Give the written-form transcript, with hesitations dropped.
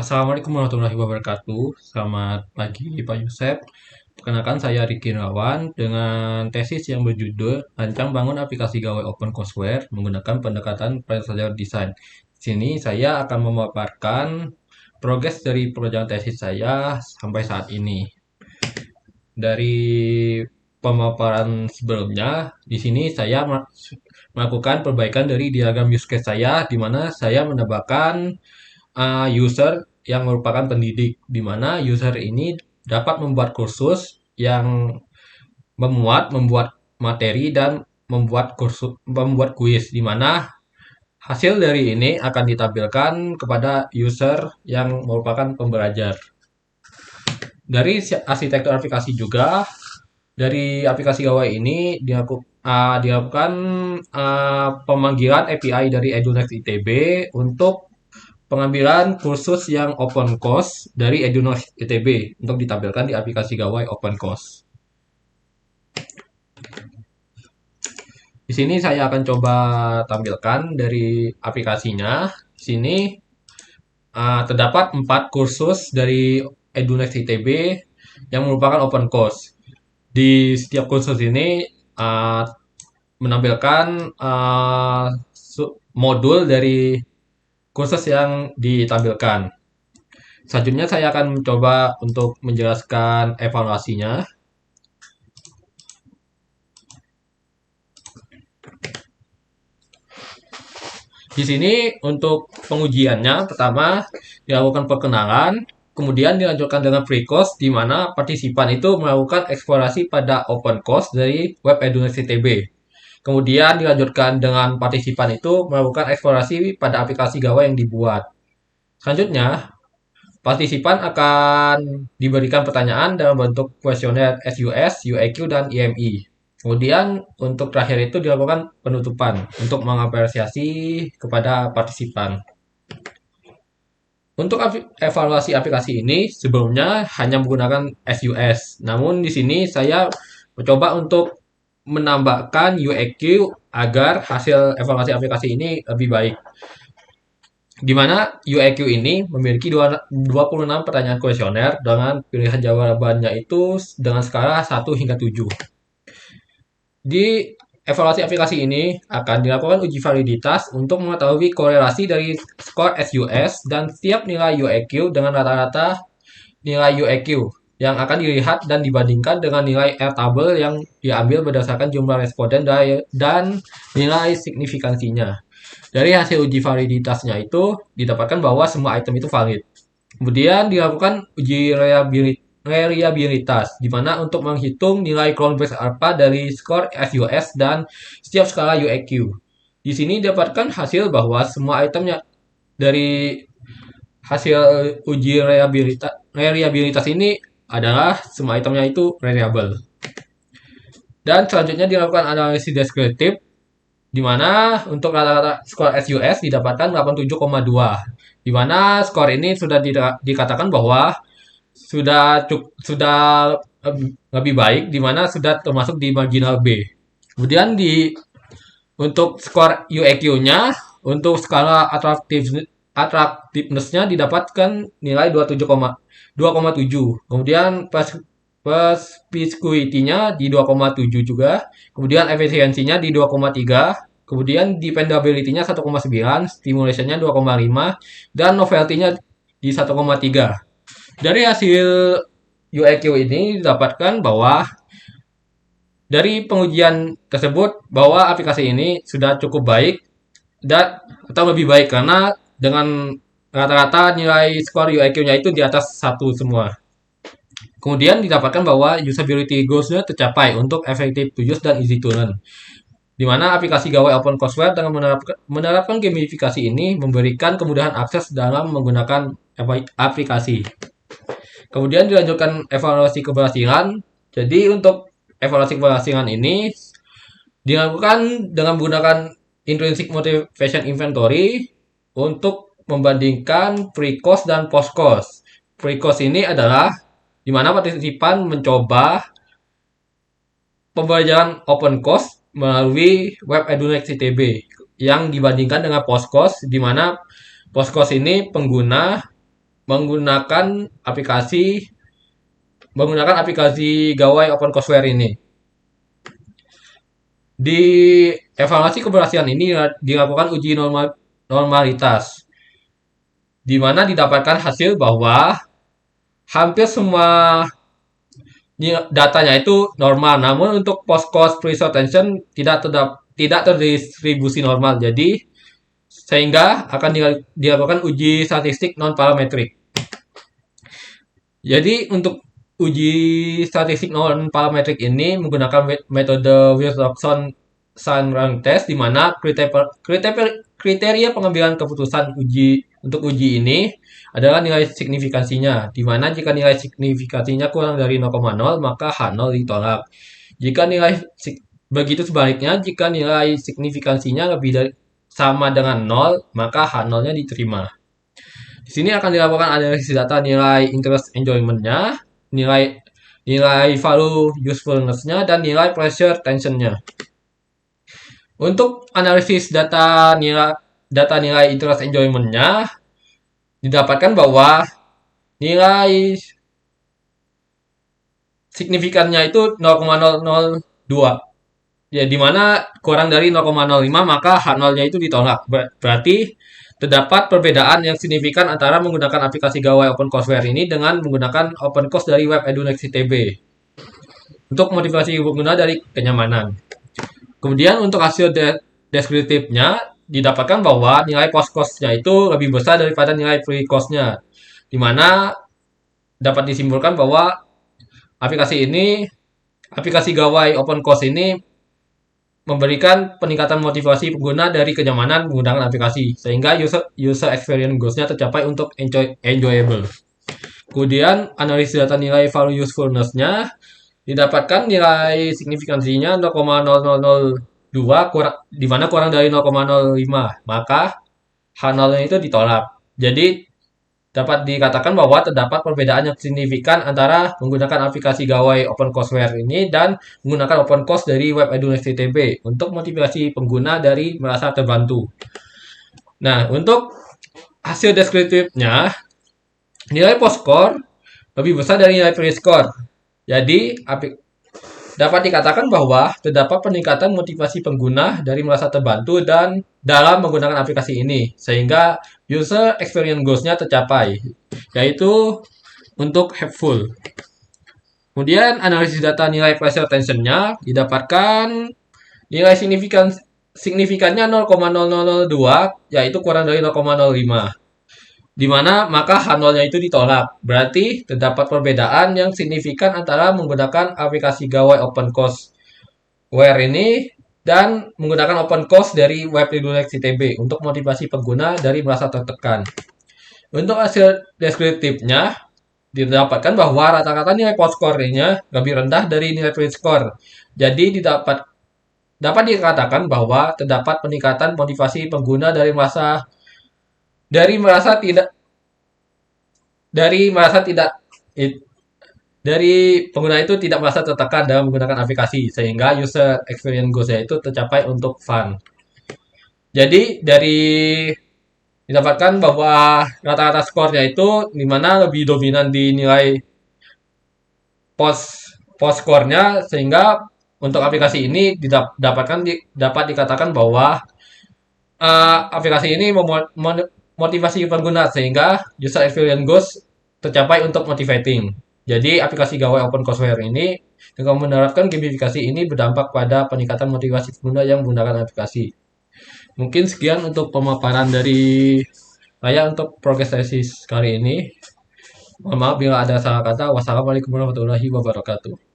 Assalamualaikum warahmatullahi wabarakatuh. Selamat pagi Pak Yusef. Perkenalkan saya Riki Rawan dengan tesis yang berjudul Rancang Bangun Aplikasi Gawai Open Courseware menggunakan pendekatan Placeholder Design. Di sini saya akan memaparkan progres dari perjalanan tesis saya sampai saat ini. Dari pemaparan sebelumnya, di sini saya melakukan perbaikan dari diagram use case saya, di mana saya menambahkan user yang merupakan pendidik, di mana user ini dapat membuat kursus yang membuat materi dan membuat kuis, di mana hasil dari ini akan ditampilkan kepada user yang merupakan pembelajar. Dari arsitektur aplikasi juga, dari aplikasi gawai ini dilakukan pemanggilan API dari EduNext ITB untuk pengambilan kursus yang open course dari EduNext ITB untuk ditampilkan di aplikasi gawai open course. Di sini saya akan coba tampilkan dari aplikasinya. Di sini terdapat 4 kursus dari EduNext ITB yang merupakan open course. Di setiap kursus ini menampilkan modul dari kursus yang ditampilkan. Selanjutnya saya akan mencoba untuk menjelaskan evaluasinya. Di sini untuk pengujiannya, pertama dilakukan perkenalan, kemudian dilanjutkan dengan pre-course, di mana partisipan itu melakukan eksplorasi pada open course dari web EduNext ITB. Kemudian dilanjutkan dengan partisipan itu melakukan eksplorasi pada aplikasi gawai yang dibuat. Selanjutnya, partisipan akan diberikan pertanyaan dalam bentuk kuesioner SUS, UIQ, dan IMI. Kemudian untuk terakhir itu dilakukan penutupan untuk mengapresiasi kepada partisipan. Untuk evaluasi aplikasi ini sebelumnya hanya menggunakan SUS. Namun di sini saya mencoba untuk menambahkan UIQ agar hasil evaluasi aplikasi ini lebih baik. Di mana UIQ ini memiliki 26 pertanyaan kuesioner dengan pilihan jawabannya itu dengan skala 1 hingga 7. Di evaluasi aplikasi ini akan dilakukan uji validitas untuk mengetahui korelasi dari skor SUS dan setiap nilai UIQ dengan rata-rata nilai UIQ yang akan dilihat dan dibandingkan dengan nilai R-table yang diambil berdasarkan jumlah responden dan nilai signifikansinya. Dari hasil uji validitasnya itu didapatkan bahwa semua item itu valid. Kemudian dilakukan uji reliabilitas, di mana untuk menghitung nilai clone base alpha dari skor SUS dan setiap skala UIQ. Di sini didapatkan hasil bahwa semua itemnya dari hasil uji reliabilitas ini adalah semua itemnya itu reliable. Dan selanjutnya dilakukan analisis deskriptif, di mana untuk rata-rata skor SUS didapatkan 87,2, di mana skor ini sudah dikatakan bahwa sudah lebih baik, di mana sudah termasuk di marginal B. Kemudian untuk skor UIQ-nya untuk skala attractiveness-nya didapatkan nilai 2,7. Kemudian perspicuity-nya di 2,7 juga. Kemudian efisiensinya di 2,3. Kemudian dependability-nya 1,9, stimulation-nya 2,5, dan novelty-nya di 1,3. Dari hasil UIQ ini didapatkan bahwa dari pengujian tersebut bahwa aplikasi ini sudah cukup baik dan atau lebih baik karena dengan rata-rata nilai skor UIQ-nya itu di atas 1 semua. Kemudian didapatkan bahwa usability goals-nya tercapai untuk effective to use dan easy to learn. Di mana aplikasi gawai open courseware dengan menerapkan gamifikasi ini memberikan kemudahan akses dalam menggunakan aplikasi. Kemudian dilanjutkan evaluasi keberhasilan. Jadi untuk evaluasi keberhasilan ini dilakukan dengan menggunakan intrinsic motivation inventory untuk membandingkan pre-course dan post-course. Pre-course ini adalah di mana partisipan mencoba pembelajaran open course melalui web EduNext ITB yang dibandingkan dengan post-course, di mana post-course ini pengguna menggunakan aplikasi gawai OpenCourseware ini. Di evaluasi keberhasilan ini dilakukan uji normalitas, di mana didapatkan hasil bahwa hampir semua datanya itu normal, namun untuk post-course pre-short tension tidak terdistribusi normal. Jadi sehingga akan dilakukan uji statistik non parametrik. Jadi untuk uji statistik non parametrik ini menggunakan metode Wilson-Sandring test, di mana kriteria pengambilan keputusan untuk uji ini adalah nilai signifikansinya, di mana jika nilai signifikansinya kurang dari 0,0 maka H0 ditolak. Jika begitu sebaliknya, jika nilai signifikansinya lebih dari sama dengan 0 maka H0-nya diterima. Di sini akan dilakukan analisis data nilai interest enjoyment-nya, nilai value usefulness-nya, dan nilai pressure tension-nya. Untuk analisis data nilai interest enjoyment-nya, didapatkan bahwa nilai signifikannya itu 0,002. Ya, di mana kurang dari 0,05 maka H0-nya itu ditolak. Berarti terdapat perbedaan yang signifikan antara menggunakan aplikasi gawai OpenCourseware ini dengan menggunakan OpenCourse dari web Edunext ITB untuk motivasi pengguna dari kenyamanan. Kemudian untuk hasil deskriptifnya didapatkan bahwa nilai post-course-nya itu lebih besar daripada nilai pre-course-nya, di mana dapat disimpulkan bahwa aplikasi gawai OpenCourse ini memberikan peningkatan motivasi pengguna dari kenyamanan menggunakan aplikasi, sehingga user experience goals-nya tercapai untuk enjoyable. Kemudian analisis data nilai value usefulness-nya didapatkan nilai signifikansinya 0,0002 di mana kurang dari 0,05 maka H0-nya itu ditolak. Jadi dapat dikatakan bahwa terdapat perbedaan yang signifikan antara menggunakan aplikasi gawai OpenCourseware ini dan menggunakan OpenCourse dari web Edunext ITB untuk motivasi pengguna dari merasa terbantu. Nah, untuk hasil deskriptifnya, nilai post-score lebih besar dari nilai pre-score. Jadi, dapat dikatakan bahwa terdapat peningkatan motivasi pengguna dari merasa terbantu dan dalam menggunakan aplikasi ini, sehingga user experience goals-nya tercapai, yaitu untuk helpful. Kemudian analisis data nilai pressure tension-nya didapatkan nilai signifikannya 0,0002, yaitu kurang dari 0,05. Di mana maka H0-nya itu ditolak. Berarti terdapat perbedaan yang signifikan antara menggunakan aplikasi gawai OpenCourseware ini dan menggunakan OpenCourse dari web Edunext ITB untuk motivasi pengguna dari merasa tertekan. Untuk hasil deskriptifnya didapatkan bahwa rata-rata nilai post-score-nya lebih rendah dari nilai pre-score. Jadi dapat dikatakan bahwa terdapat peningkatan motivasi pengguna dari pengguna itu tidak merasa tertekan dalam menggunakan aplikasi, sehingga user experience goals-nya itu tercapai untuk fun. Jadi didapatkan bahwa rata-rata skornya itu dimana lebih dominan di nilai post skornya, sehingga untuk aplikasi ini dapat dikatakan bahwa aplikasi ini motivasi pengguna, sehingga user experience goals tercapai untuk motivating. Jadi aplikasi gawai OpenCourseware ini dengan menerapkan gamifikasi ini berdampak pada peningkatan motivasi pengguna yang menggunakan aplikasi. Mungkin sekian untuk pemaparan dari saya untuk progress tesis kali ini. Mohon maaf bila ada salah kata. Wassalamualaikum warahmatullahi wabarakatuh.